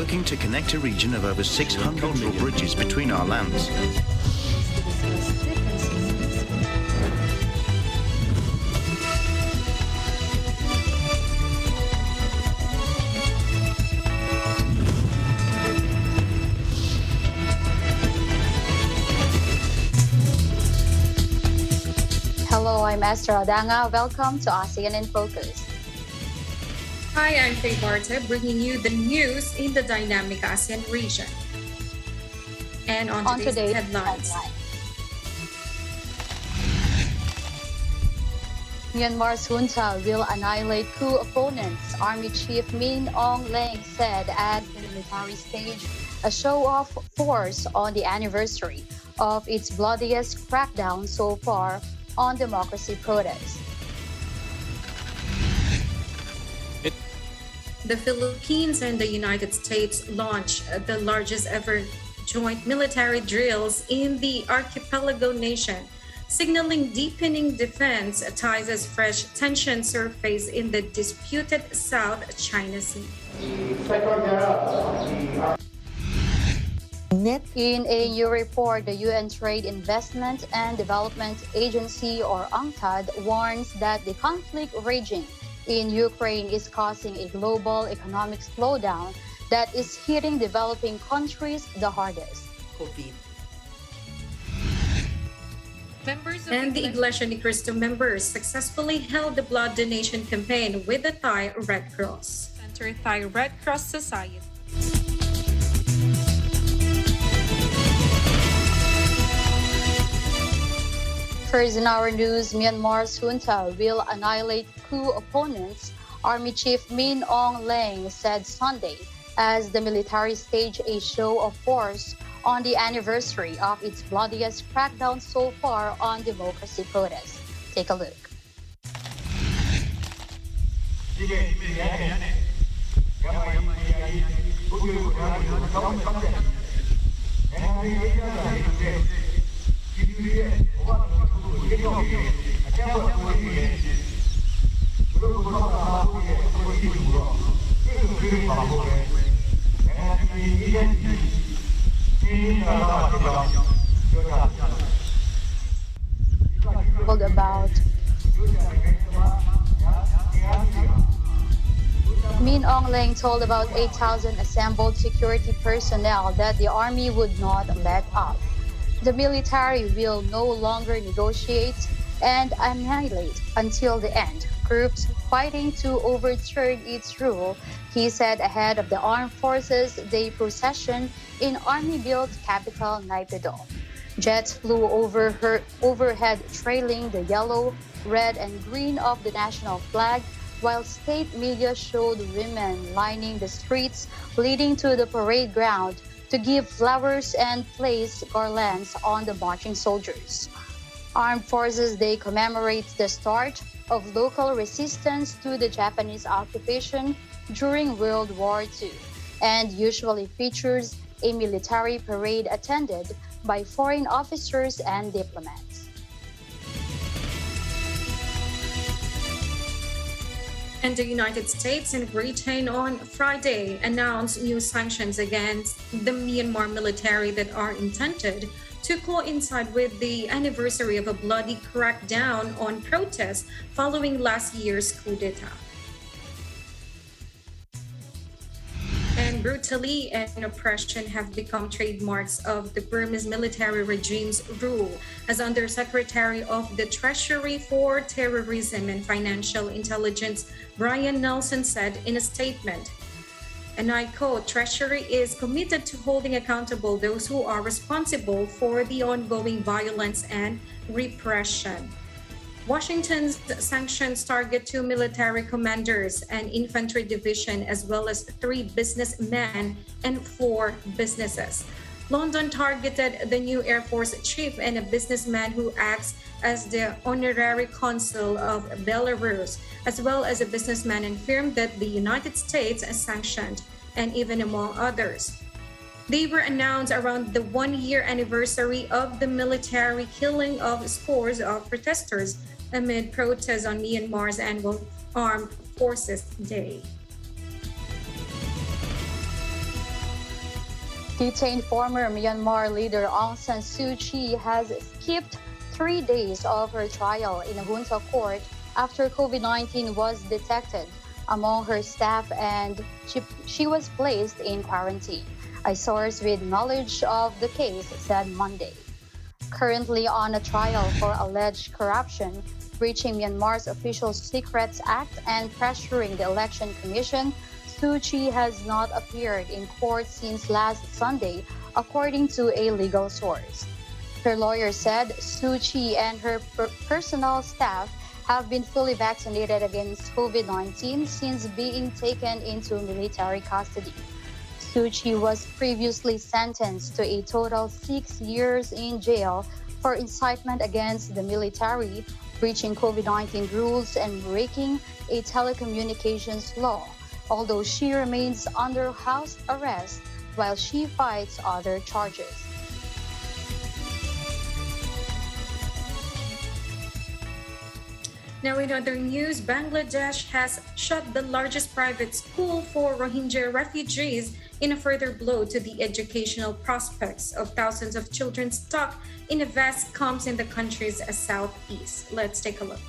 working to connect a region of over 600 cultural bridges between our lands. Hello, I'm Esther Adanga. Welcome to ASEAN in Focus. Hi, I'm Faye Barta, bringing you the news in the dynamic ASEAN region. And on today's headlines. Myanmar's junta will annihilate coup opponents, Army Chief Min Aung Hlaing said at the military stage a show of force on the anniversary of its bloodiest crackdown so far on democracy protests. The Philippines and the United States launched the largest ever joint military drills in the archipelago nation, signaling deepening defense ties as fresh tensions surface in the disputed South China Sea. In a new report, the UN Trade Investment and Development Agency, or UNCTAD, warns that the conflict raging in Ukraine is causing a global economic slowdown that is hitting developing countries the hardest. And the Iglesia Ni Cristo members successfully held the blood donation campaign with the Thai Red Cross. Center Thai Red Cross Society. First in our news, Myanmar's junta will annihilate coup opponents, Army Chief Min Aung Hlaing said Sunday as the military staged a show of force on the anniversary of its bloodiest crackdown so far on democracy protests. Take a look. About Min Aung Hlaing told about 8,000 assembled security personnel that the army would not let up. The military will no longer negotiate and annihilate until the end. Groups fighting to overturn its rule, he said ahead of the Armed Forces Day procession in army-built capital Naypyidaw. Jets flew overhead trailing the yellow, red, and green of the national flag, while state media showed women lining the streets leading to the parade ground to give flowers and place garlands on the marching soldiers. Armed Forces Day commemorates the start of local resistance to the Japanese occupation during World War II and usually features a military parade attended by foreign officers and diplomats. And the United States and Britain on Friday announced new sanctions against the Myanmar military that are intended to coincide with the anniversary of a bloody crackdown on protests following last year's coup d'etat. And brutality and oppression have become trademarks of the Burmese military regime's rule, as Undersecretary of the Treasury for Terrorism and Financial Intelligence Brian Nelson said in a statement. And I quote, "Treasury is committed to holding accountable those who are responsible for the ongoing violence and repression." Washington's sanctions target 2 military commanders, an infantry division, as well as 3 businessmen and 4 businesses. London targeted the new Air Force chief and a businessman who acts as the honorary consul of Belarus, as well as a businessman and firm that the United States sanctioned, and even among others. They were announced around the 1-year anniversary of the military killing of scores of protesters amid protests on Myanmar's annual Armed Forces Day. Detained former Myanmar leader Aung San Suu Kyi has skipped 3 days of her trial in a junta court after COVID-19 was detected among her staff and she was placed in quarantine, a source with knowledge of the case said Monday. Currently on a trial for alleged corruption, breaching Myanmar's Official Secrets Act and pressuring the Election Commission, Suu Kyi has not appeared in court since last Sunday, according to a legal source. Her lawyer said Suu Kyi and her personal staff have been fully vaccinated against COVID-19 since being taken into military custody. Suu Kyi was previously sentenced to a total 6 years in jail for incitement against the military, breaching COVID-19 rules and breaking a telecommunications law, although she remains under house arrest while she fights other charges. Now in other news, Bangladesh has shut the largest private school for Rohingya refugees in a further blow to the educational prospects of thousands of children stuck in the vast camps in the country's southeast. Let's take a look.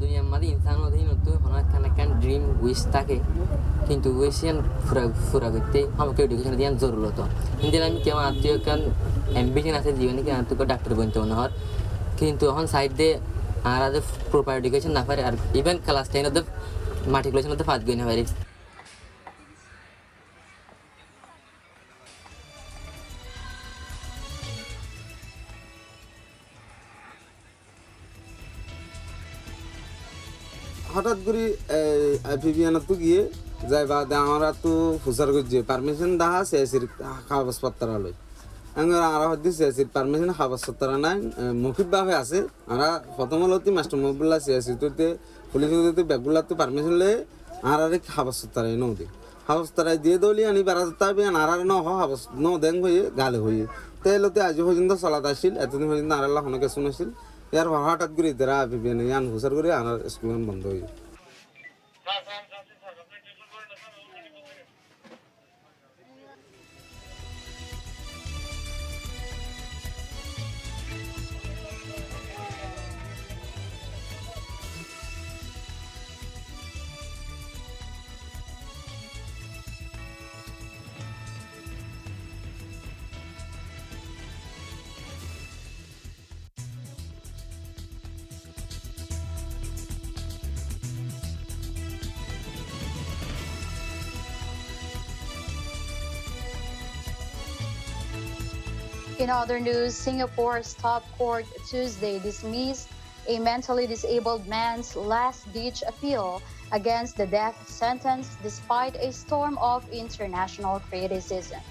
দুনিয়ার মধ্যে ইনসান অধীনত অনেক dream wish থাকে কিন্তু উইশিয়ান ফুরা করতে আমাকে এডুকেশন দিয়ান জরুরত কিন্তু আমি কেমন আত্মীয় কান অ্যাম্বিশন আছে জীবনে কি আত্মীয় ডাক্তার বনতে মনে হয় কিন্তু এখন সাইড দিয়ে আর আজ প্রপার এডুকেশন না পারে আর ইভেন ক্লাস 10 অফ মাট্রিকুলেশন অফ ফার্স্ট গই না পারে হঠাৎ করে আইপিবিএনতো গিয়ে যাই বাদে আমরা তো ফুসার করছি পারমিশন দাহা সিএসির কাগজপত্র লই আমি আর হদ্দি সিএসির পারমিশন কাগজপত্র নাই মৌখিকভাবে আছে আমরা প্রথম হলতি মাস্টার মহবুল্লাহ সিএসি তোতে পুলিশ ব্যাগগুলা তো পারমিশন লয়ে আর কাগজপত্র নদী কাগজপত্র দিয়ে দলি আনি বারা তাবি আর ন কাগজ ন দেন হয়ে গালে হয়ে তাইলতে আজ পর্যন্ত চলাত আসছিল এতদিন পর্যন্ত আর আল্লাহ অনেকে শুনেছিল ইয়ার হঠাৎ করে তারা আইপিবিএন ইয়ান ফুসার করে আর স্কুল বন্ধ হয়ে In other news, Singapore's top court Tuesday dismissed a mentally disabled man's last-ditch appeal against the death sentence despite a storm of international criticism.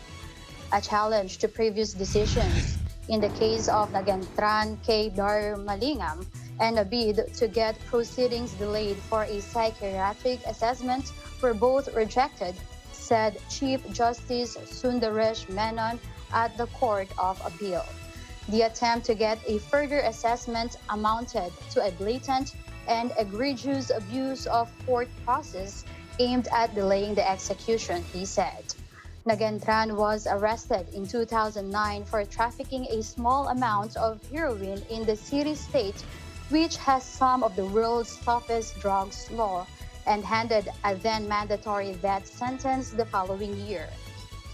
A challenge to previous decisions in the case of Nagentran K. Darmalingam and a bid to get proceedings delayed for a psychiatric assessment were both rejected, said Chief Justice Sundaresh Menon at the Court of Appeal. The attempt to get a further assessment amounted to a blatant and egregious abuse of court process aimed at delaying the execution, he said. Nagentran was arrested in 2009 for trafficking a small amount of heroin in the city-state, which has some of the world's toughest drugs law, and handed a then-mandatory death sentence the following year.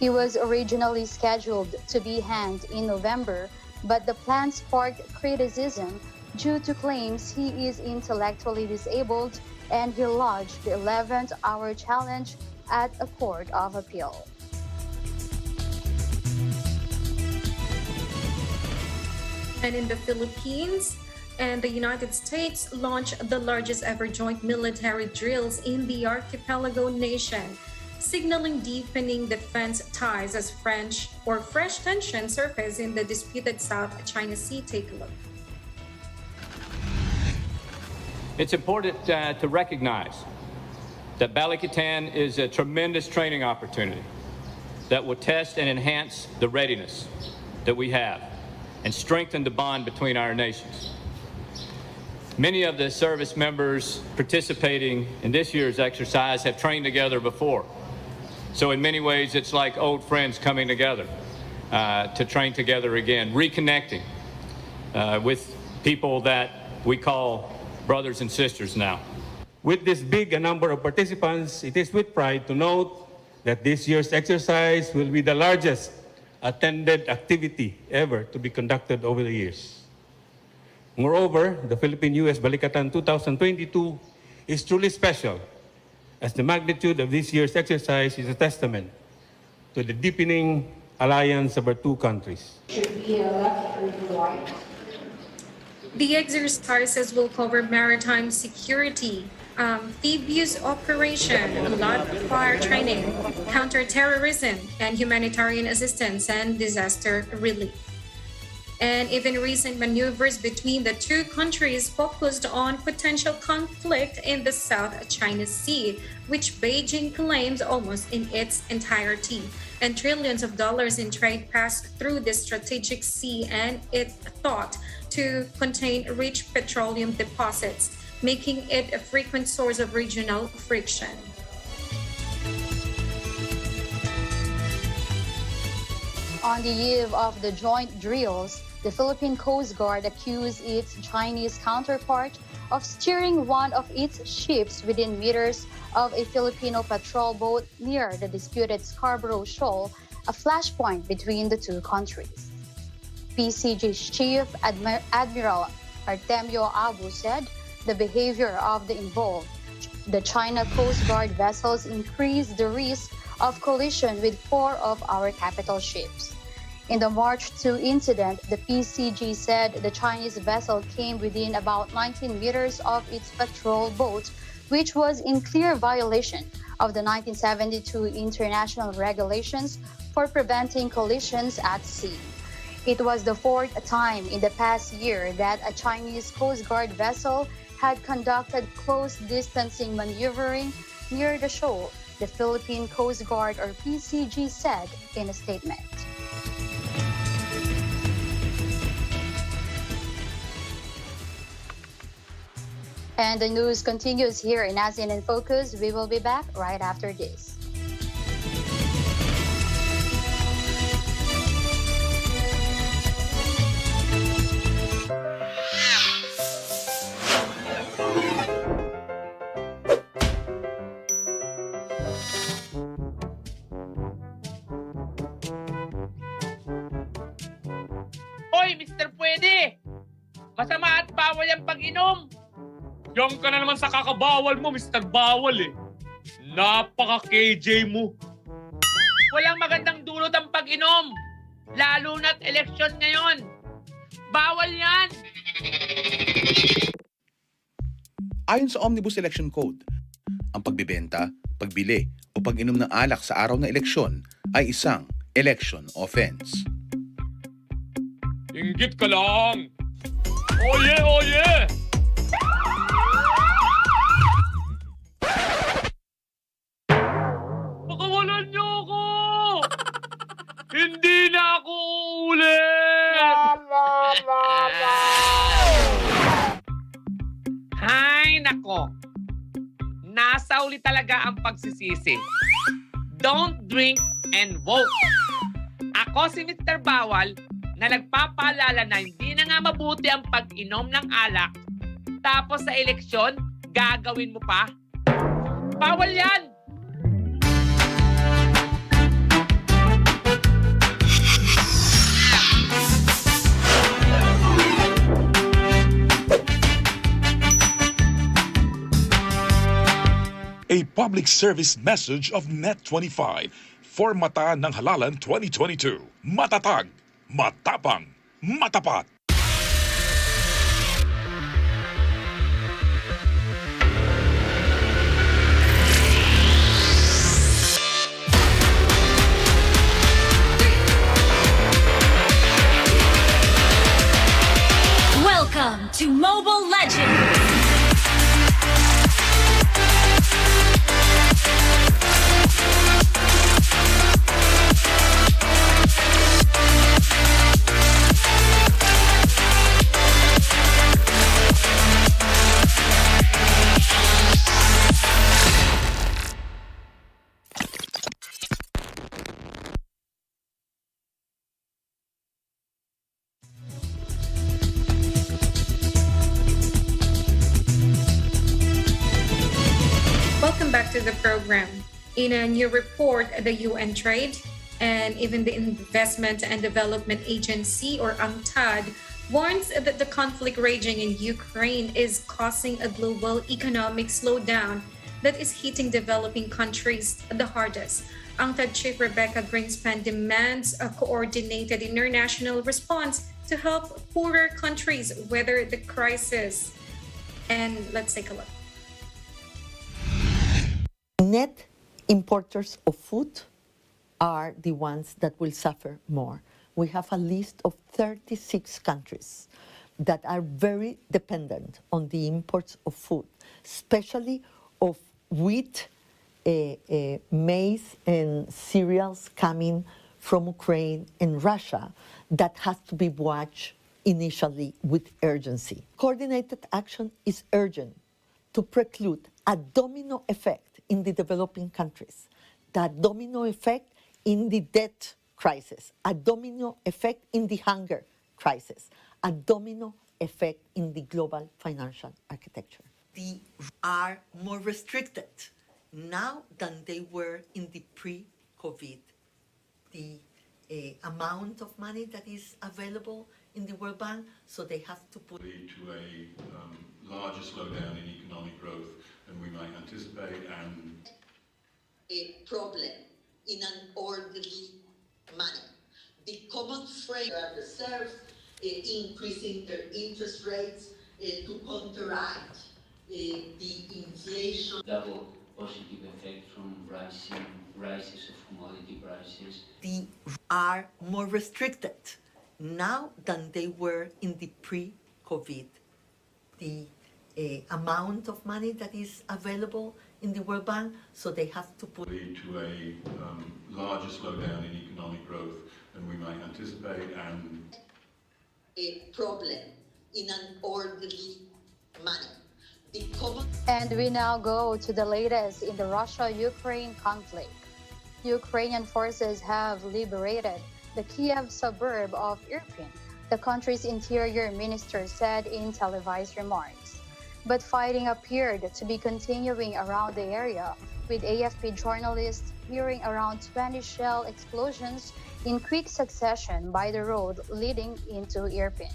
He was originally scheduled to be hanged in November, but the plan sparked criticism due to claims he is intellectually disabled and he lodged the 11th hour challenge at a court of appeal. And in the Philippines, And the United States launched the largest ever joint military drills in the archipelago nation, signaling deepening defense ties as fresh tensions surface in the disputed South China Sea. Take a look. It's important to recognize that Balikatan is a tremendous training opportunity that will test and enhance the readiness that we have and strengthen the bond between our nations. Many of the service members participating in this year's exercise have trained together before. So in many ways, it's like old friends coming together to train together again, reconnecting with people that we call brothers and sisters now. With this big a number of participants, it is with pride to note that this year's exercise will be the largest attended activity ever to be conducted over the years. Moreover, the Philippine-US Balikatan 2022 is truly special, as the magnitude of this year's exercise is a testament to the deepening alliance of our two countries. Should be left or right. The exercises will cover maritime security, amphibious operation, live fire training, counterterrorism, and humanitarian assistance and disaster relief. And even recent maneuvers between the two countries focused on potential conflict in the South China Sea, which Beijing claims almost in its entirety. And trillions of dollars in trade passed through this strategic sea, and it thought to contain rich petroleum deposits, making it a frequent source of regional friction. On the eve of the joint drills, the Philippine Coast Guard accused its Chinese counterpart of steering one of its ships within meters of a Filipino patrol boat near the disputed Scarborough Shoal, a flashpoint between the two countries. PCG's Chief Admiral Artemio Abu said the behavior of the involved, the China Coast Guard vessels, increased the risk of collision with 4 of our capital ships. In the March 2 incident, the PCG said the Chinese vessel came within about 19 meters of its patrol boat, which was in clear violation of the 1972 international regulations for preventing collisions at sea. It was the 4th time in the past year that a Chinese Coast Guard vessel had conducted close distancing maneuvering near the shoal, the Philippine Coast Guard, or PCG, said in a statement. And the news continues here in ASEAN in Focus. We will be back right after this. Hoy, Mr. Pwede! Masama at bawal ang pag-inom! Diyan ka na naman sa kakabawal mo, Mr. Bawal eh. Napaka-KJ mo. Walang magandang dulot ang pag-inom! Lalo na't eleksyon ngayon! Bawal yan! Ayon sa Omnibus Election Code, ang pagbibenta, pagbili o pag-inom ng alak sa araw ng eleksyon ay isang election offense. Inggit ka lang! Oye, oye! Pakawalan niyo ako! Hindi na ako uulit! Hay nako! Nasa uli talaga ang pagsisisi. Don't drink and vote. Ako si Mr. Bawal na nagpapaalala na hindi na nga mabuti ang pag-inom ng alak, tapos sa eleksyon, gagawin mo pa? Bawal yan! A public service message of Net25 for Mata ng Halalan 2022. Matatag, matapang, matapat. to Mobile Legends! Welcome back to the program. In a new report, the UN Trade and even the Investment and Development Agency, or UNCTAD, warns that the conflict raging in Ukraine is causing a global economic slowdown that is hitting developing countries the hardest. UNCTAD Chief Rebecca Greenspan demands a coordinated international response to help poorer countries weather the crisis. And let's take a look. Net importers of food are the ones that will suffer more. We have a list of 36 countries that are very dependent on the imports of food, especially of wheat, maize, and cereals coming from Ukraine and Russia that has to be watched initially with urgency. Coordinated action is urgent to preclude a domino effect in the developing countries, that domino effect in the debt crisis, a domino effect in the hunger crisis, a domino effect in the global financial architecture. They are more restricted now than they were in the pre-COVID. The amount of money that is available in the World Bank, so they have to put lead to a larger slowdown in economic growth than we might anticipate, and a problem in an orderly manner. The common framework reserves increasing their interest rates to counteract the inflation. Double positive effect from rises of commodity prices. They are more restricted now than they were in the pre-COVID. The amount of money that is available in the World Bank, so they have to put lead to a larger slowdown in economic growth than we might anticipate, and a problem in an orderly manner. And we now go to the latest in the Russia-Ukraine conflict. Ukrainian forces have liberated the Kiev suburb of Irpin, the country's interior minister said in televised remarks. But fighting appeared to be continuing around the area, with AFP journalists hearing around 20 shell explosions in quick succession by the road leading into Irpin.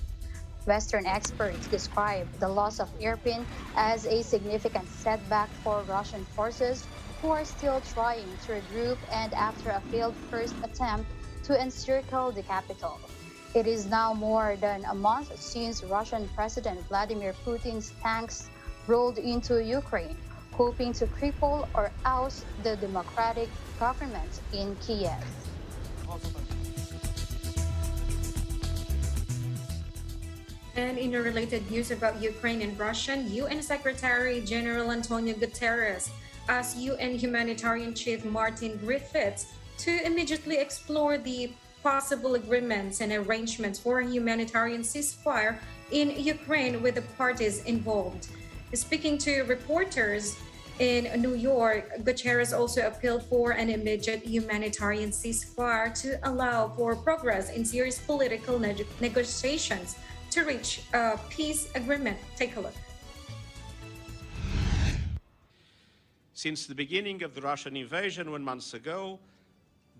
Western experts describe the loss of Irpin as a significant setback for Russian forces who are still trying to regroup and after a failed first attempt to encircle the capital. It is now more than a month since Russian President Vladimir Putin's tanks rolled into Ukraine, hoping to cripple or oust the democratic government in Kiev. And in a related news about Ukraine and Russia, UN Secretary General Antonio Guterres asked UN humanitarian chief Martin Griffiths to immediately explore the possible agreements and arrangements for a humanitarian ceasefire in Ukraine with the parties involved. Speaking to reporters in New York, Guterres also appealed for an immediate humanitarian ceasefire to allow for progress in serious political negotiations to reach a peace agreement. Take a look. Since the beginning of the Russian invasion 1 month ago,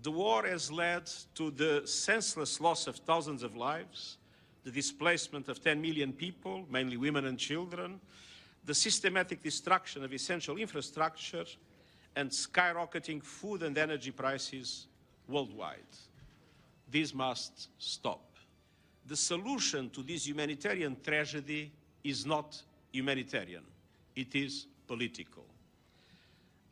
the war has led to the senseless loss of thousands of lives, the displacement of 10 million people, mainly women and children, the systematic destruction of essential infrastructure, and skyrocketing food and energy prices worldwide. This must stop. The solution to this humanitarian tragedy is not humanitarian, it is political.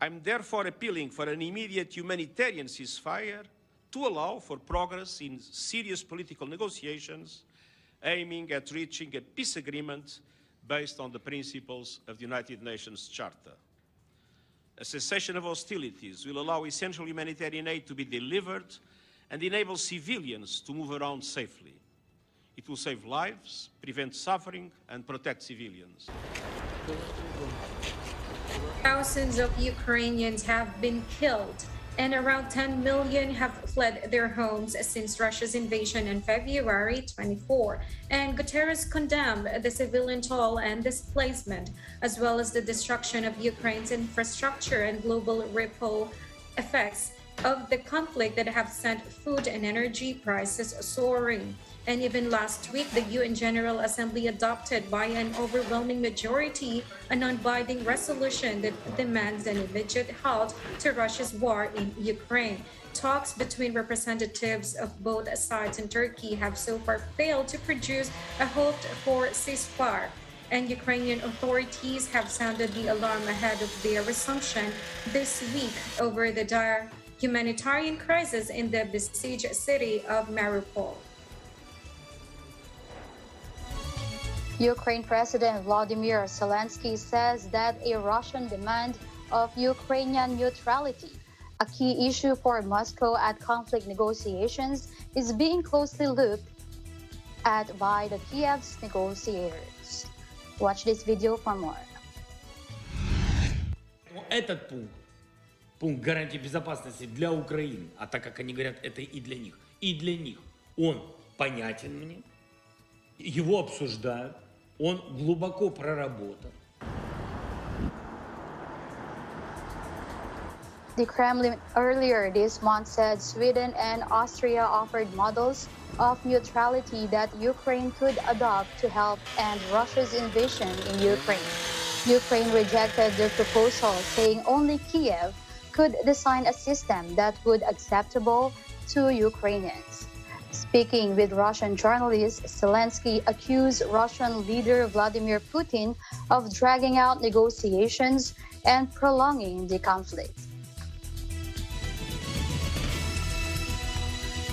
I'm therefore appealing for an immediate humanitarian ceasefire to allow for progress in serious political negotiations aiming at reaching a peace agreement based on the principles of the United Nations Charter. A cessation of hostilities will allow essential humanitarian aid to be delivered and enable civilians to move around safely. It will save lives, prevent suffering, and protect civilians. Thousands of Ukrainians have been killed and around 10 million have fled their homes since Russia's invasion in February 24. And Guterres condemned the civilian toll and displacement, as well as the destruction of Ukraine's infrastructure and global ripple effects of the conflict that have sent food and energy prices soaring. And even last week, the UN General Assembly adopted by an overwhelming majority a non-binding resolution that demands an immediate halt to Russia's war in Ukraine. Talks between representatives of both sides in Turkey have so far failed to produce a hoped-for ceasefire. And Ukrainian authorities have sounded the alarm ahead of their resumption this week over the dire humanitarian crisis in the besieged city of Mariupol. Ukraine President Volodymyr Zelensky says that a Russian demand of Ukrainian neutrality, a key issue for Moscow at conflict negotiations, is being closely looked at by the Kiev's negotiators. Watch this video for more. Этот пункт гарантии безопасности для Украины, а так как они говорят, это и для них, он понятен мне, его обсуждают, он глубоко проработан. The Kremlin earlier this month said Sweden and Austria offered models of neutrality that Ukraine could adopt to help end Russia's invasion in Ukraine. Ukraine rejected the proposal, saying only Kiev could design a system that would be acceptable to Ukrainians. Speaking with Russian journalists, Zelensky accused Russian leader Vladimir Putin of dragging out negotiations and prolonging the conflict.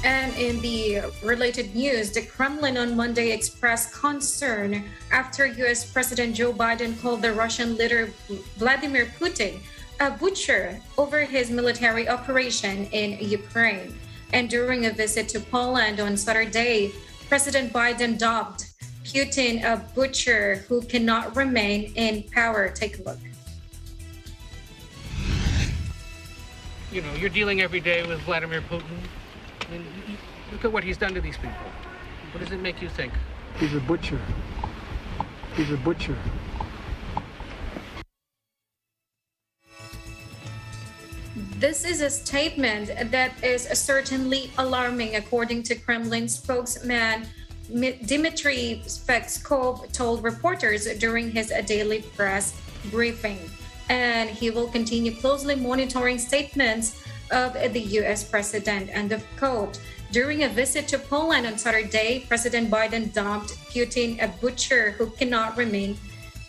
And in the related news, the Kremlin on Monday expressed concern after U.S. President Joe Biden called the Russian leader Vladimir Putin a butcher over his military operation in Ukraine. And during a visit to Poland on Saturday, President Biden dubbed Putin a butcher who cannot remain in power. Take a look. You know, you're dealing every day with Vladimir Putin. And look at what he's done to these people. What does it make you think? He's a butcher. He's a butcher. This is a statement that is certainly alarming, according to Kremlin spokesman Dmitry Peskov told reporters during his daily press briefing. And he will continue closely monitoring statements of the U.S. president. End of quote. During a visit to Poland on Saturday, President Biden dubbed Putin a butcher who cannot remain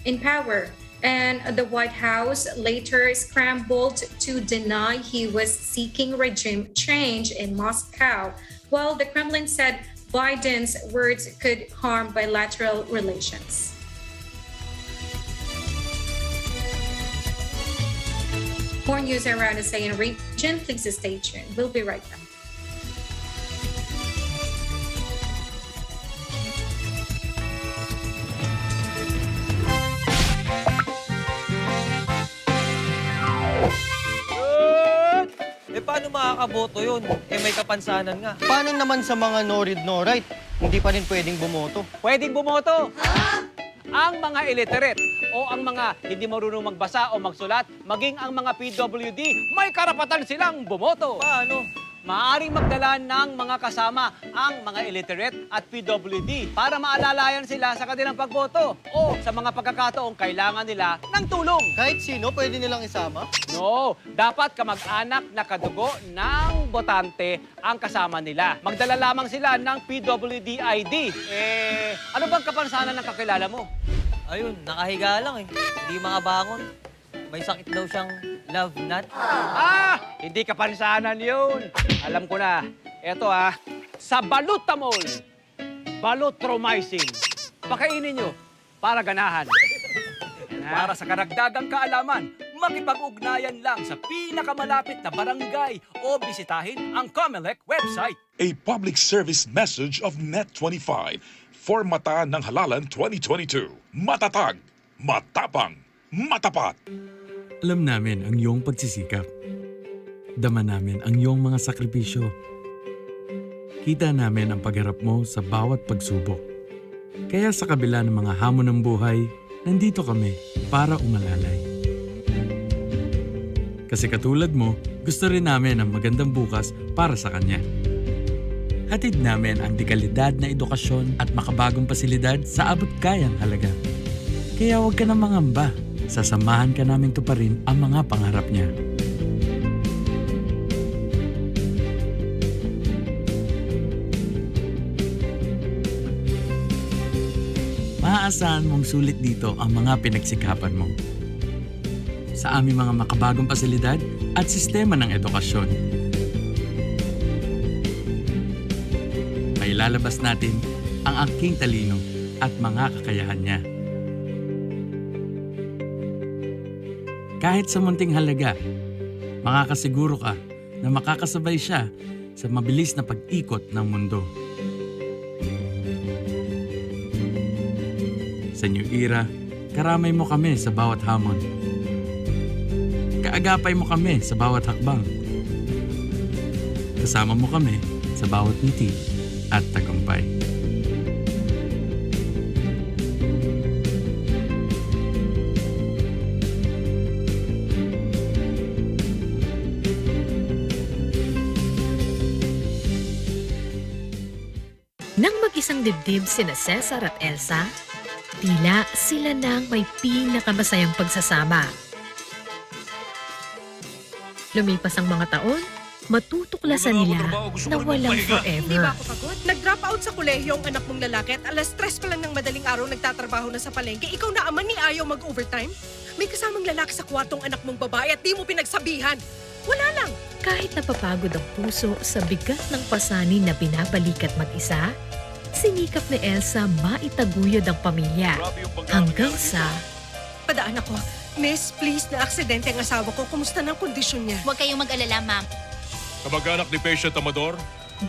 in power. And the White House later scrambled to deny he was seeking regime change in Moscow, while the Kremlin said Biden's words could harm bilateral relations. More news around the ASEAN region, please stay tuned. We'll be right back. Paano makakaboto yun? May kapansanan nga. Paano naman sa mga no read, no write? Hindi pa rin pwedeng bumoto. Pwedeng bumoto! Ang mga illiterate o ang mga hindi marunong magbasa o magsulat, maging ang mga PWD, may karapatan silang bumoto. Paano? Maaaring magdala ng mga kasama ang mga illiterate at PWD para maalalayan sila sa kanilang pagboto o sa mga pagkakataong kailangan nila ng tulong. Kahit sino, pwede nilang isama? No, dapat kamag-anak na kadugo ng botante ang kasama nila. Magdala lamang sila ng PWD ID. Ano bang kapansanan ng kakilala mo? Ayun, nakahiga lang eh. Hindi makabangon. May sakit daw siyang love nut. Hindi kapansanan yun. Alam ko na. Eto sa balutamol. Balotromycin. Pakainin nyo para ganahan. Para sa karagdagang kaalaman, makipag-ugnayan lang sa pinakamalapit na barangay o bisitahin ang COMELEC website. A public service message of Net25 for Mata ng Halalan 2022. Matatag, matapang, matapat. Alam namin ang iyong pagsisikap. Dama namin ang iyong mga sakripisyo. Kita namin ang pagharap mo sa bawat pagsubok. Kaya sa kabila ng mga hamon ng buhay, nandito kami para umalalay. Kasi katulad mo, gusto rin namin ang magandang bukas para sa kanya. Hatid namin ang dekalidad na edukasyon at makabagong pasilidad sa abot kayang halaga. Kaya huwag ka na mangamba. Sasamahan ka naming tuparin ang mga pangarap niya. Maaasahan mong sulit dito ang mga pinagsikapan mo. Sa aming mga makabagong pasilidad at sistema ng edukasyon. Mailalabas natin ang aking talino at mga kakayahan niya. Kahit sa munting halaga, makakasiguro ka na makakasabay siya sa mabilis na pag-ikot ng mundo. Sa New Era, karamay mo kami sa bawat hamon. Kaagapay mo kami sa bawat hakbang. Kasama mo kami sa bawat ngiti at tagumpay. Nang mag-isang dibdib sina Cesar at Elsa, tila sila nang may pinakamasayang pagsasama. Lumipas ang mga taon, matutuklasan nila na walang forever. Hindi ba ako pagod? Nag-drop out sa kolehiyo ang anak mong lalaki at alas 3 pa lang ng madaling araw nagtatrabaho na sa palengke. Ikaw na ama ni ayaw mag-overtime? May kasamang lalaki sa kwartong anak mong babae at di mo pinagsabihan. Wala lang. Kahit napapagod ang puso sa bigat ng pasanin na binabalikat mag-isa, sinikap ni Elsa maitaguyod ang pamilya hanggang sa... Padaan ako. Miss, please, na aksidente ang asawa ko. Kumusta ng kondisyon niya? Huwag kayong mag-alala, ma'am. Kamag-anak ni patient Amador?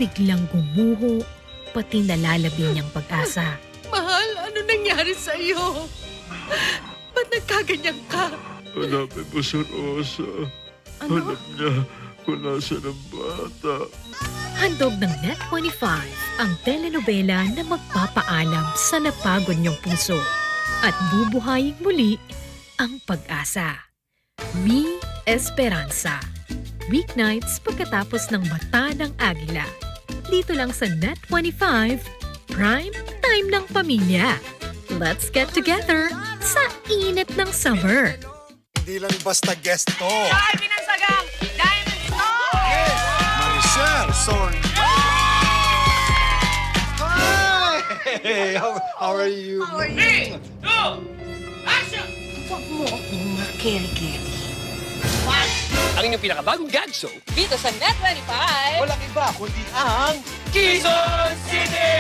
Biglang gumuho, pati nalalabi niyang pag-asa. Mahal, ano nangyari sa iyo? Ba't nagkaganyan ka? Hanapin mo si Rosa. Ano? Alam niya kung nasa ng bata. Handog ng Net25 ang telenovela na magpapaalam sa napagod niyong puso at bubuhayin muli ang pag-asa. Mi Esperanza. Weeknights pagkatapos ng Mata ng Agila. Dito lang sa Net25, Prime Time ng Pamilya. Let's get together sa init ng summer. Hindi lang basta guest to. Ay, binansagang Diamond Star! Yes! Maricel, sorry. Hi! Hey, how are you? How are you? 3, 2, action! Huwag mo akong makeri-keri. Ang inyong pinakabagong gag show Dito sa Net25. Walang iba, kundi ang... Quezon City!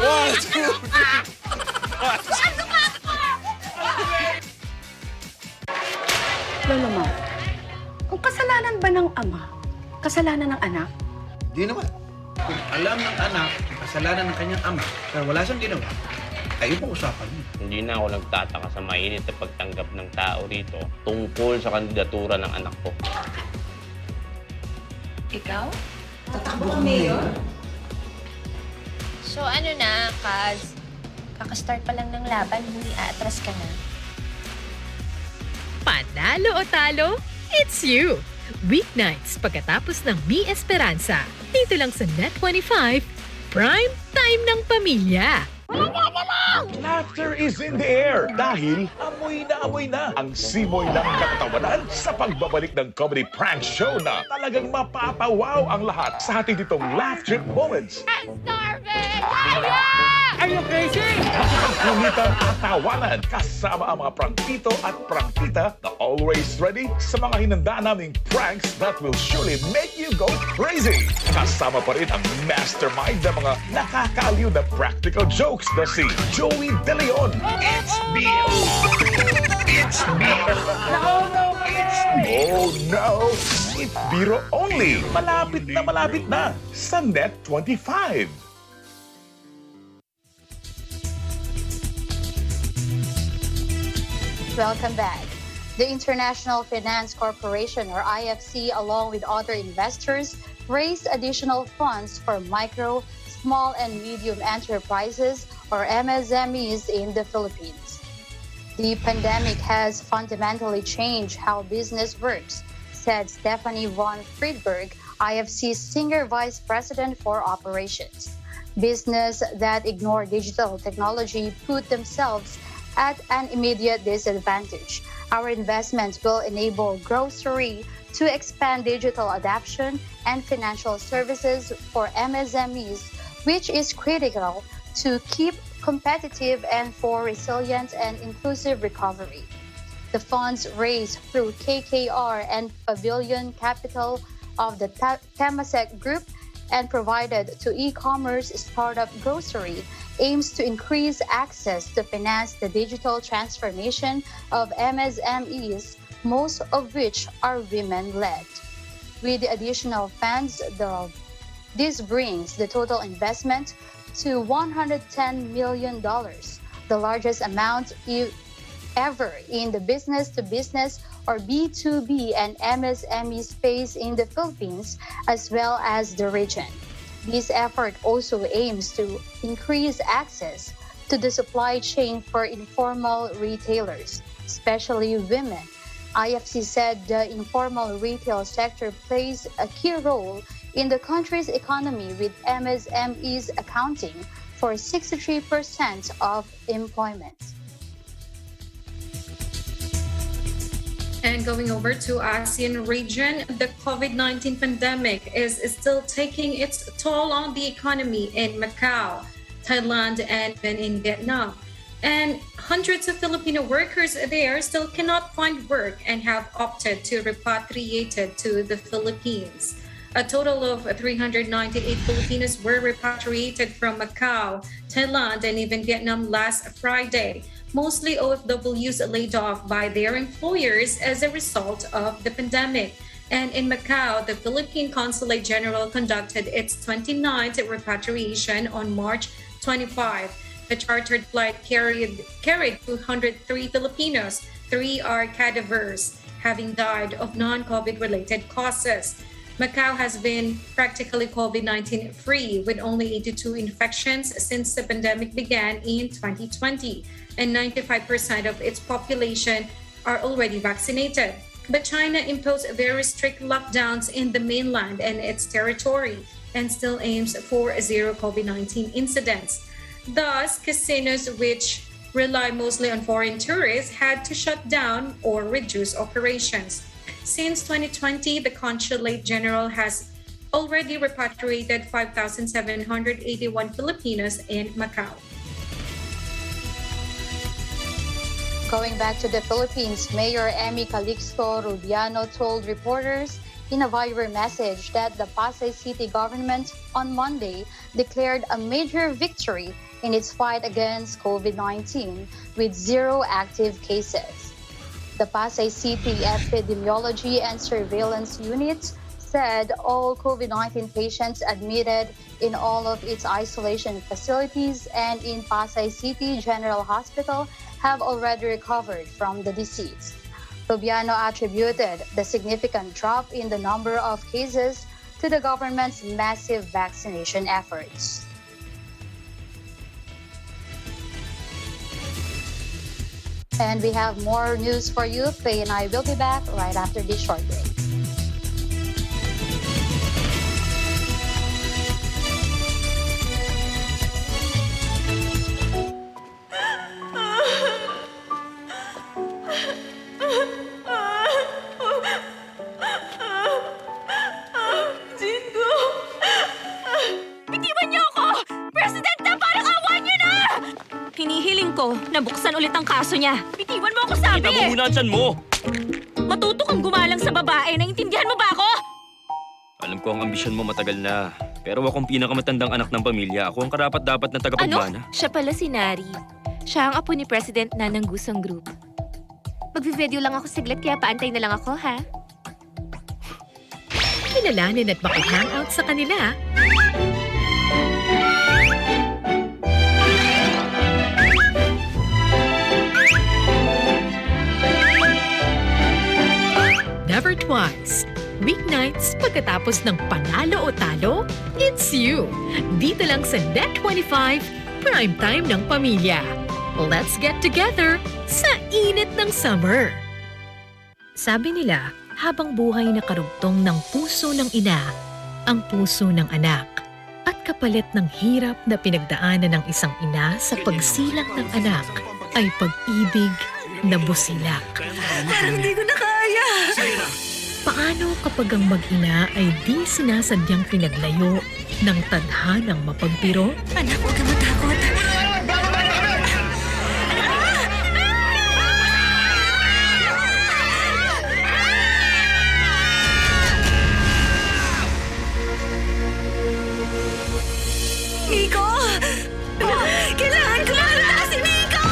1, 2, 3. Lolo Ma, kung kasalanan ba ng ama, kasalanan ng anak? Di naman. Kung alam ng anak ang kasalanan ng kanyang ama, pero wala siyang ginawa, kayo po usapan niyo. Hindi na ako nagtataka sa mainit na pagtanggap ng tao rito tungkol sa kandidatura ng anak ko. Ikaw? Tatakbo ka, Mayor? So ano na, Kaz? Kakastart pa lang ng laban, hindi aatras ka na. Panalo o talo, it's you! Weeknights pagkatapos ng Mi Esperanza. Dito lang sa Net25, Prime Time ng Pamilya. Walang gagala! Laughter is in the air dahil amoy na ang simoy ng katatawanan sa pagbabalik ng comedy prank show na talagang mapapawaw ang lahat sa ating ditong Laugh Trip Moments. I'm starving! Are you crazy? Nakikipagkulitan at tawanan kasama ang mga prangkito at prangkita na always ready sa mga hinanda naming pranks that will surely make you go crazy. Kasama pa rin ang mastermind ng mga nakakaaliw na practical jokes na si Joey De Leon. It's B.O. It's B.O. No, it's B.O. Oh no, it's Biro only. Malapit na sa Net 25. Welcome back. The International Finance Corporation, or IFC, along with other investors, raised additional funds for micro, small and medium enterprises, or MSMEs, in the Philippines. The pandemic has fundamentally changed how business works, said Stephanie von Friedberg, IFC's Senior Vice President for Operations. Business that ignore digital technology put themselves at an immediate disadvantage. Our investments will enable grocery to expand digital adoption and financial services for MSMEs, which is critical to keep competitive and for resilient and inclusive recovery. The funds raised through KKR and Pavilion Capital of the Temasek Group and provided to e-commerce startup Grocery aims to increase access to finance the digital transformation of MSMEs, most of which are women-led. With the additional funds, this brings the total investment to $110 million, the largest amount ever in the business-to-business or B2B and MSME space in the Philippines, as well as the region. This effort also aims to increase access to the supply chain for informal retailers, especially women. IFC said the informal retail sector plays a key role in the country's economy, with MSMEs accounting for 63% of employment. And going over to ASEAN region, the COVID-19 pandemic is still taking its toll on the economy in Macau, Thailand, and in Vietnam. And hundreds of Filipino workers there still cannot find work and have opted to repatriate to the Philippines. A total of 398 Filipinos were repatriated from Macau, Thailand, and even Vietnam last Friday. Mostly OFWs laid off by their employers as a result of the pandemic. And in Macau, the Philippine Consulate General conducted its 29th repatriation on March 25. The chartered flight carried 203 Filipinos. 3 are cadavers, having died of non-COVID related causes. Macau has been practically COVID-19 free, with only 82 infections since the pandemic began in 2020, and 95% of its population are already vaccinated. But China imposed very strict lockdowns in the mainland and its territory, and still aims for zero COVID-19 incidents. Thus, casinos, which rely mostly on foreign tourists, had to shut down or reduce operations. Since 2020, the Consulate General has already repatriated 5,781 Filipinos in Macau. Going back to the Philippines, Mayor Amy Calixto Rubiano told reporters in a viral message that the Pasay City government on Monday declared a major victory in its fight against COVID-19 with 0 active cases. The Pasay City Epidemiology and Surveillance Unit said all COVID-19 patients admitted in all of its isolation facilities and in Pasay City General Hospital have already recovered from the disease. Rubiano attributed the significant drop in the number of cases to the government's massive vaccination efforts. And we have more news for you. Faye and I will be back right after this short break. ko, nabuksan ulit ang kaso niya. Bitiwan mo ako sabi Kita mo muna ang tiyan mo! Matuto kang gumalang sa babae. Naintindihan mo ba ako? Alam ko ang ambisyon mo matagal na. Pero akong pinakamatandang anak ng pamilya. Ako ang karapat-dapat na tagapagmana. Siya pala si Nari. Siya ang apo ni President na ng Gusong Group. Magvi-video lang ako saglit kaya paantay na lang ako, ha? Kilalanin at maki-hangout sa kanila. Never twice. Weeknights pagkatapos ng panalo o talo, it's you. Dito lang sa Net25, prime time ng pamilya. Let's get together sa init ng summer. Sabi nila, habang buhay na karugtong ng puso ng ina, ang puso ng anak. At kapalit ng hirap na pinagdaanan ng isang ina sa pagsilang ng anak ay pag-ibig na busilak. Parang hindi ko na kaya. Paano kapag ang mag-ina ay di sinasadyang pinaglayo ng tadhanang mapagpiro? Anak, huwag ka matakot. Nico! Kailangan ko na si Nico!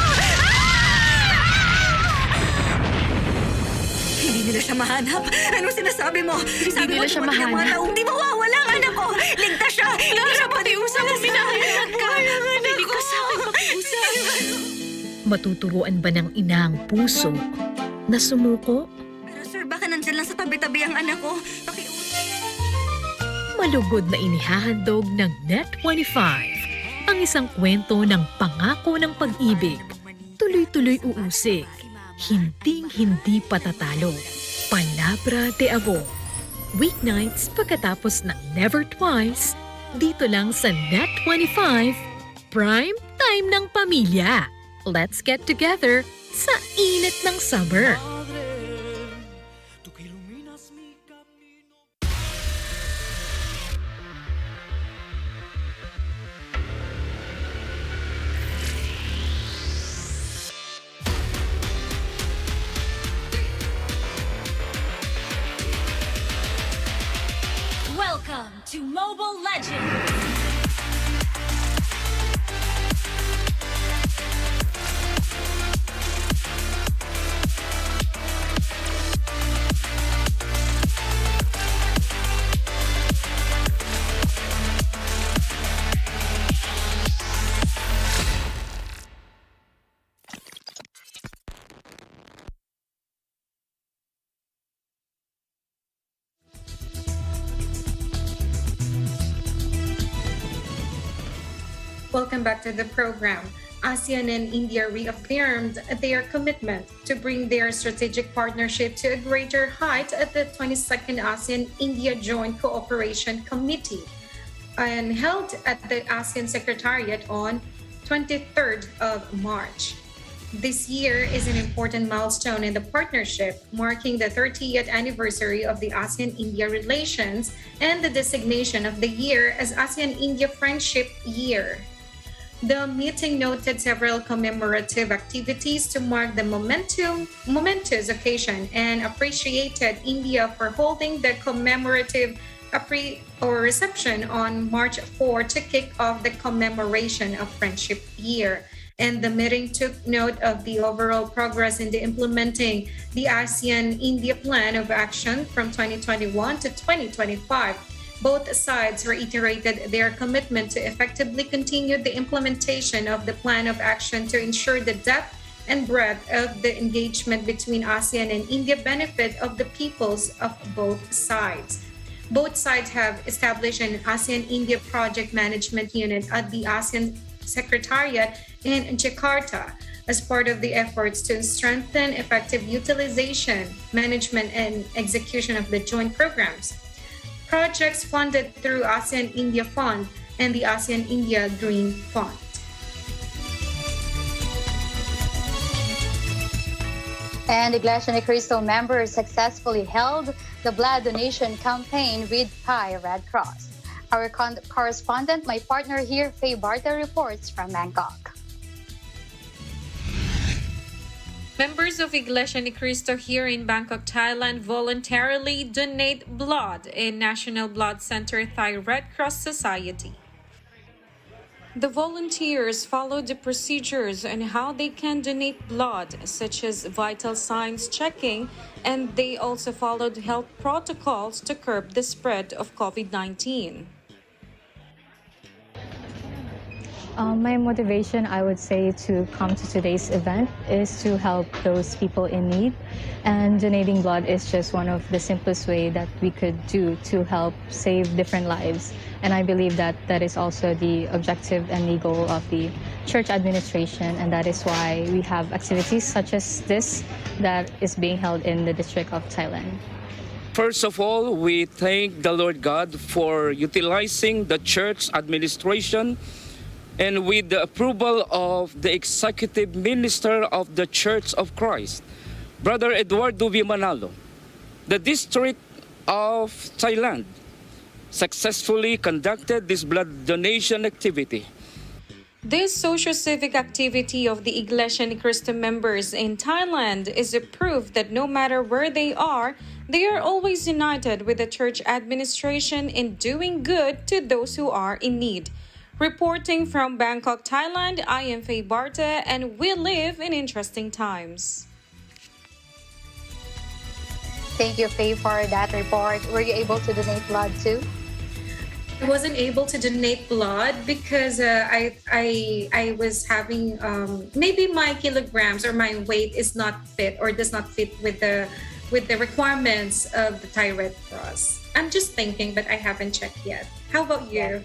Hindi nila siya mahanap. Anong sinasabi mo? Sabi mo, nila siya mahanap. Hindi mawawala ang anak ko. Ligtas siya. Hindi siya patiusap. Minahanap ka. Hindi ka sa akin pakiusap. Matuturuan ba ng ina ang puso na sumuko? Pero sir, baka nandyan lang sa tabi-tabi ang anak ko. Malugod na inihahandog ng Net25 ang isang kwento ng pangako ng pag-ibig. Tuloy-tuloy uusig, hinding-hindi patatalo. Palabra de Abo. Weeknights pagkatapos ng Never Twice, dito lang sa Net25, prime time ng pamilya. Let's get together sa init ng summer. Welcome to Mobile Legends! Welcome back to the program. ASEAN and India reaffirmed their commitment to bring their strategic partnership to a greater height at the 22nd ASEAN-India Joint Cooperation Committee and held at the ASEAN Secretariat on 23rd of March. This year is an important milestone in the partnership, marking the 30th anniversary of the ASEAN-India relations and the designation of the year as ASEAN-India Friendship Year. The meeting noted several commemorative activities to mark the momentous occasion and appreciated India for holding the commemorative reception on March 4 to kick off the commemoration of Friendship Year. And the meeting took note of the overall progress in implementing the ASEAN-India Plan of Action from 2021 to 2025. Both sides reiterated their commitment to effectively continue the implementation of the plan of action to ensure the depth and breadth of the engagement between ASEAN and India benefit of the peoples of both sides. Both sides have established an ASEAN-India Project Management Unit at the ASEAN Secretariat in Jakarta as part of the efforts to strengthen effective utilization, management, and execution of the joint programs. Projects funded through ASEAN-India Fund and the ASEAN-India Green Fund. And Iglesia Ni Cristo members successfully held the blood donation campaign with Thai Red Cross. Our correspondent, my partner here, Faye Barta, reports from Bangkok. Members of Iglesia ni Cristo here in Bangkok, Thailand voluntarily donate blood in National Blood Center Thai Red Cross Society. The volunteers followed the procedures on how they can donate blood, such as vital signs checking, and they also followed health protocols to curb the spread of COVID-19. My motivation, I would say, to come to today's event is to help those people in need. And donating blood is just one of the simplest way that we could do to help save different lives. And I believe that that is also the objective and the goal of the church administration. And that is why we have activities such as this that is being held in the District of Thailand. First of all, we thank the Lord God for utilizing the church administration and with the approval of the Executive Minister of the Church of Christ, Brother Eduardo V. Manalo, the District of Thailand successfully conducted this blood donation activity. This socio-civic activity of the Iglesia ni Cristo members in Thailand is a proof that no matter where they are always united with the church administration in doing good to those who are in need. Reporting from Bangkok, Thailand, I am Faye Barta, and we live in interesting times. Thank you, Faye, for that report. Were you able to donate blood too? I wasn't able to donate blood because I was having maybe my kilograms or my weight is not fit or does not fit with the requirements of the Thai Red Cross. I'm just thinking, but I haven't checked yet. How about you?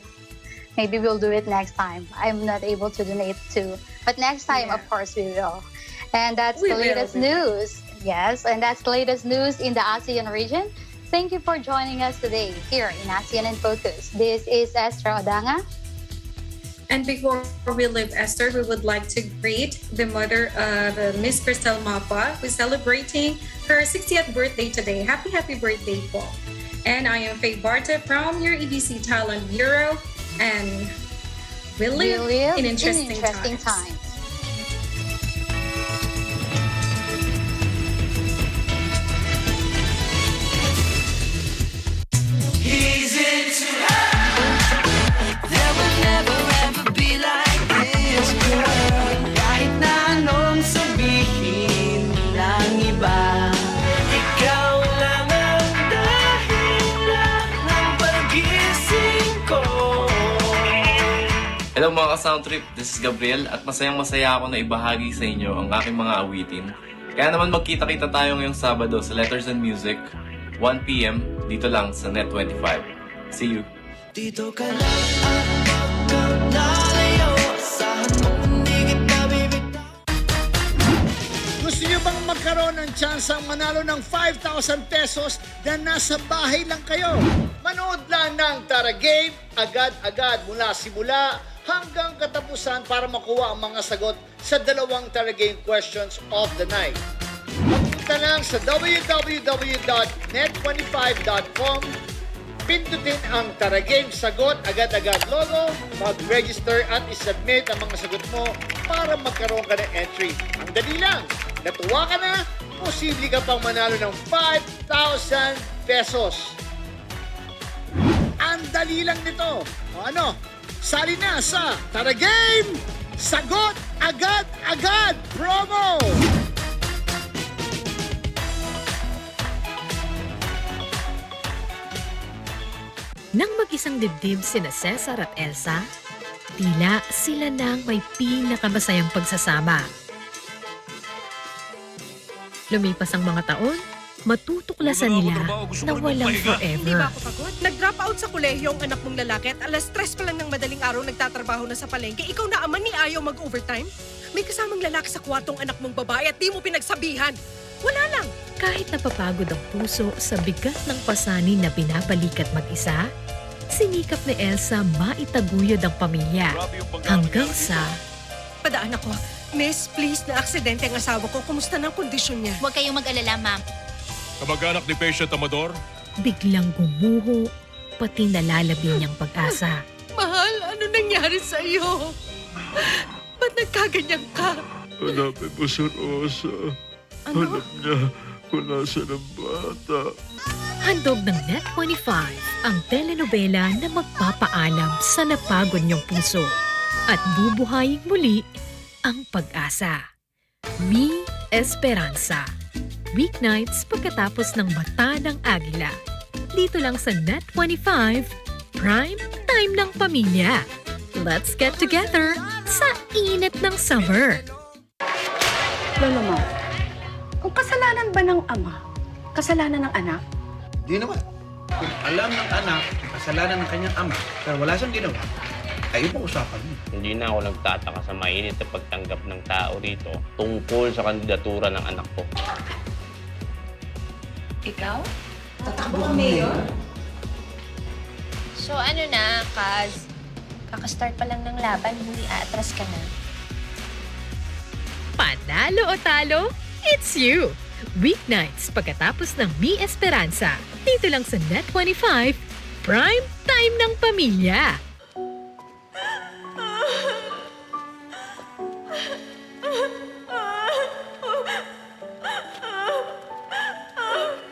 Maybe we'll do it next time. I'm not able to donate too. But next time, of course, we will. And that's the latest news. Yes, and that's the latest news in the ASEAN region. Thank you for joining us today here in ASEAN in Focus. This is Esther Odanga. And before we leave Esther, we would like to greet the mother of Miss Cristel Mapa, who's celebrating her 60th birthday today. Happy birthday, po. And I am Faye Barta from your EBC Thailand Bureau. And we live in interesting times. He's into her. There will never ever be like this girl. Kahit na anong sabihin ng iba, ikaw lang ang dahilan ng pagising ko. Hello mga ka-Sound Trip, this is Gabriel at masayang-masaya ako na ibahagi sa inyo ang aking mga awitin. Kaya naman magkita-kita tayo ngayong Sabado sa Letters and Music, 1 p.m. dito lang sa Net25. See you! Dito ka lang at magkalayo, asahan mo hindi kita bibitaw. Gusto nyo bang magkaroon ng tsansang manalo ng 5,000 pesos na nasa bahay lang kayo? Manood lang ng Tara Game agad-agad mula simula hanggang katapusan para makuha ang mga sagot sa dalawang Tara Game questions of the night. Magpunta lang sa www.net25.com, pindutin ang Tara Game Sagot Agad-Agad logo, mag-register at isubmit ang mga sagot mo para magkaroon ka ng entry. Ang dali lang! Natuwa ka na? Posible ka pang manalo ng 5,000 pesos. Ang dali lang nito. O ano? Sali na sa Tara Game! Sagot Agad-Agad Promo! Nang mag-isang dibdib sina Cesar at Elsa, tila sila nang may pinakamasayang pagsasama. Lumipas ang mga taon, matutuklasan nila na walang forever. Hindi ba ako pagod? Nag-drop out sa kolehiyo ang anak mong lalaki at alas 3 pa lang ng madaling araw nagtatrabaho na sa palengke. Ikaw na ama ni ayaw mag-overtime? May kasamang lalaki sa kwartong anak mong babae at di mo pinagsabihan. Wala lang. Kahit napapagod ang puso sa bigat ng pasanin na binabalikat mag-isa, sinikap ni Elsa maitaguyod ang pamilya hanggang sa... Padaan ako. Miss, please, na-aksidente ang asawa ko. Kumusta ng kondisyon niya? Huwag kayong mag-alala, ma'am. Kamag-anak ni Patient Amador? Biglang gumuho, pati nalalabi niyang pag-asa. Mahal, ano nangyari sa iyo? Ba't nagkaganyan ka? Hanapin mo si Rosa. Ano? Alam niya kung nasa ng bata. Handog ng Net25 ang telenovela na magpapaalam sa napagod niyong puso at bubuhayin muli ang pag-asa. Mi Esperanza. Weeknights pagkatapos ng Mata ng Agila. Dito lang sa Net25, Prime Time ng Pamilya. Let's get together sa init ng summer. Lolo Ma, ang kasalanan ba ng ama, kasalanan ng anak? Di naman. Kung alam ng anak ang kasalanan ng kanyang ama, pero wala siyang ginawa, kayo po usapan niyo. Hindi na ako nagtataka sa mainit na pagtanggap ng tao rito tungkol sa kandidatura ng anak ko. Ikaw? Tatakbo kang mayor? So ano na, Kaz? Kakastart pa lang ng laban, hindi aatras ka na. Panalo o talo, it's you! Weeknights pagkatapos ng Mi Esperanza. Dito lang sa Net25, Prime Time ng Pamilya.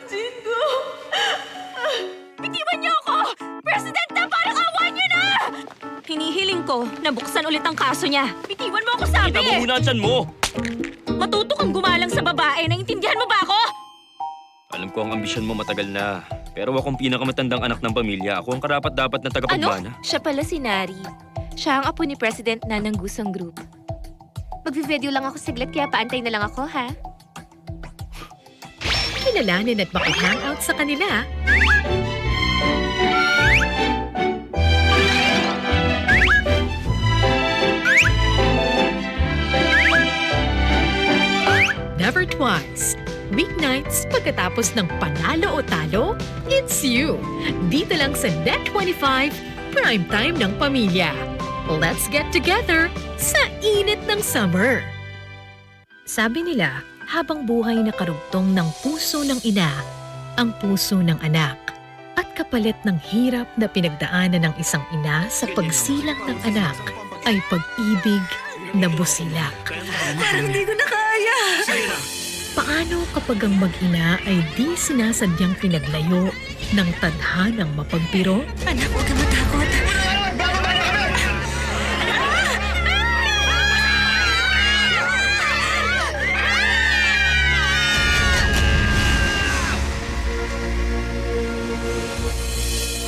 Jingo! Bitiwan niyo ako! President na, parang awa niyo na! Hinihiling ko na buksan ulit ang kaso niya. Bitiwan mo ako, sabi! Kita mo muna ang tiyan mo! Matuto kang gumalang sa babae. Naintindihan mo ba ako? Alam ko ang ambisyon mo matagal na. Pero akong pinakamatandang anak ng pamilya. Ako ang karapat-dapat na tagapagmana. Siya pala si Nari. Siya ang apo ni President na ng Gusong Group. Magvi-video lang ako saglit kaya paantay na lang ako, ha? Kilalanin at maki-hangout sa kanila. Never twice. Weeknights pagkatapos ng panalo o talo, it's you. Dito lang sa Net25, Prime Time ng Pamilya. Let's get together sa init ng summer. Sabi nila, habang buhay na karugtong ng puso ng ina, ang puso ng anak. At kapalit ng hirap na pinagdaanan ng isang ina sa pagsilang ng anak ay pag-ibig na busilak. Parang hindi ko na kaya. Paano kapag ang mag-ina ay di sinasadyang pinaglayo ng tadhanang mapagpiro? Anak, huwag ka matakot.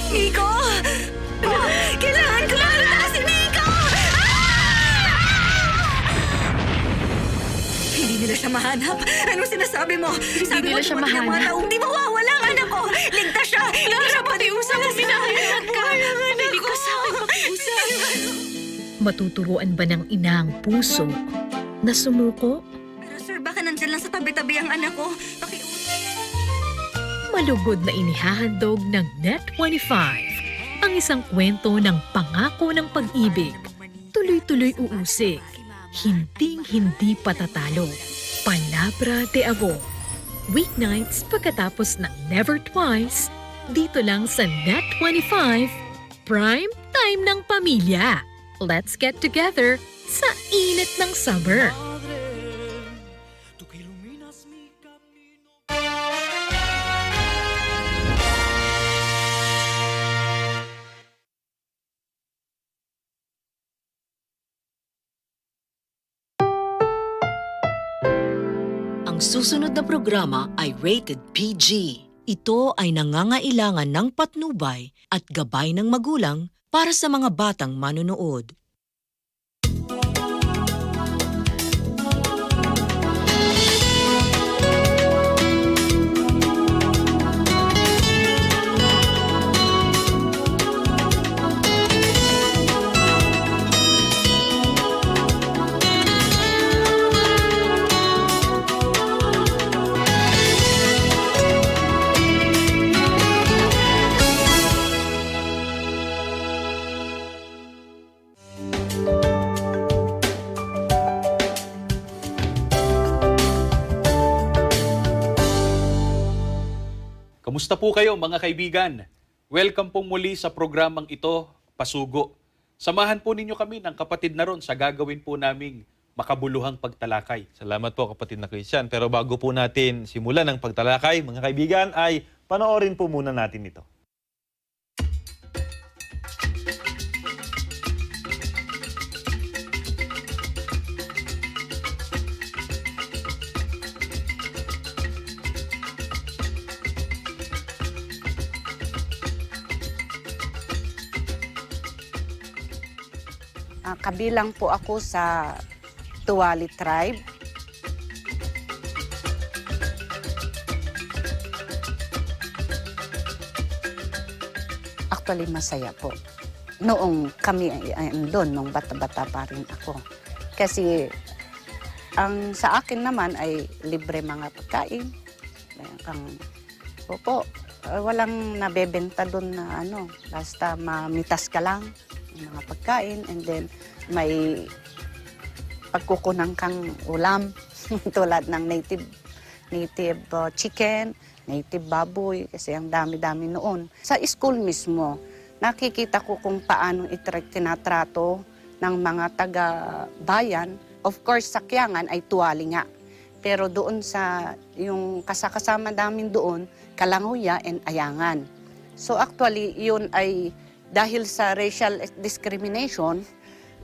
Nico! Kailangan ko makita si Nico! Hindi nila siya mahanap. Anong sinasabi mo? Sabi mo, nila siya mahanap. Hindi mawawala ang anak ko. Ligtas siya. Hindi siya patiusap mo. Pinahanap ka. Hindi ka sa akin pakiusap. Matuturuan ba ng ina ang puso na sumuko? Pero sir, baka nandyan lang sa tabi-tabi ang anak ko. Malugod na inihahandog ng Net25 ang isang kwento ng pangako ng pag-ibig. Tuloy-tuloy uusig. Hinding-hindi patatalo. Palabra de Avo. Weeknights pagkatapos ng Never Twice, dito lang sa Net25, Prime Time ng Pamilya. Let's get together sa init ng summer. Ang susunod na programa ay rated PG. Ito ay nangangailangan ng patnubay at gabay ng magulang para sa mga batang manonood. Kamusta po kayo mga kaibigan? Welcome po muli sa programang ito, Pasugo. Samahan po ninyo kami ng kapatid na ron sa gagawin po naming makabuluhang pagtalakay. Salamat po kapatid na Christian. Pero bago po natin simulan ang pagtalakay, mga kaibigan, ay panoorin po muna natin ito. Kabilang po ako sa Tuwali tribe. Actually, masaya po. Noong kami ay andun, nung bata-bata pa rin ako. Kasi ang sa akin naman ay libre mga pagkain. Walang nabebenta doon na basta mamitas ka lang ng mga pagkain, and then may pagkukunan kang ulam tulad ng native chicken, native baboy, kasi ang dami-dami noon. Sa school mismo, nakikita ko kung paano tinatrato ng mga taga-bayan. Of course, sa Kiangan ay tuwali nga. Pero doon sa yung kasama namin doon, Kalanguya and Ayangan. So actually, yun ay dahil sa racial discrimination,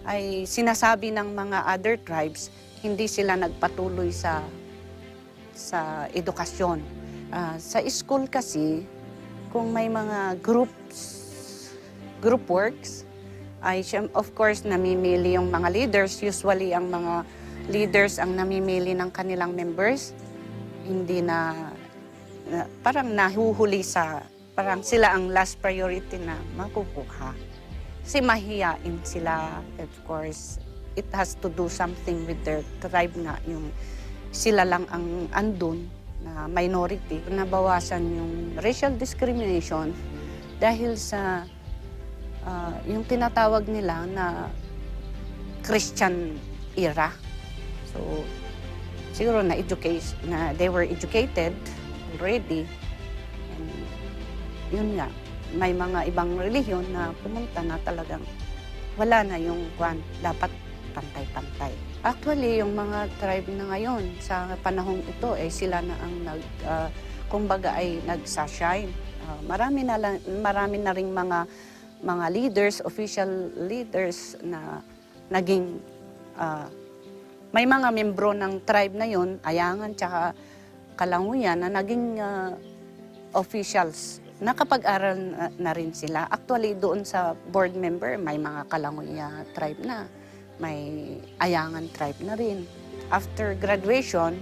ay sinasabi ng mga other tribes, hindi sila nagpatuloy sa edukasyon. Sa school kasi, kung may mga group works, ay of course namimili yung mga leaders. Usually ang mga leaders ang namimili ng kanilang members. Hindi parang nahuhuli parang sila ang last priority na makukuha. Kasi mahiyain sila. Of course, it has to do something with their tribe nga. Yung sila lang ang andun na minority. Nabawasan yung racial discrimination dahil sa yung tinatawag nila na Christian era. So, siguro na they were educated already. Yun nga, may mga ibang relihiyon na pumunta na talagang wala na yung dapat pantay-pantay. Actually, yung mga tribe na ngayon, sa panahong ito, sila na ang kumbaga ay nagsashine. Marami na ring mga leaders, official leaders na naging, may mga membro ng tribe na yun, Ayangan tsaka Kalanguya, na naging officials. Nakapag-aral na rin sila. Actually, doon sa board member, may mga Kalanguya tribe na. May Ayangan tribe na rin. After graduation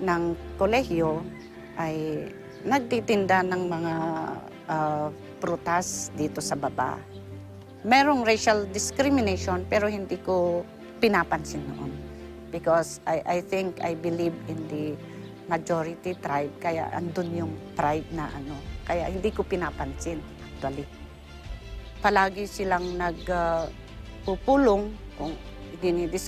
ng kolehiyo, ay nagtitinda ng mga prutas dito sa baba. Merong racial discrimination, pero hindi ko pinapansin noon. Because I believe in the majority tribe, kaya andun yung pride na kaya hindi ko pinapansin actually. Palagi silang nagpupulong kung dinidiscuss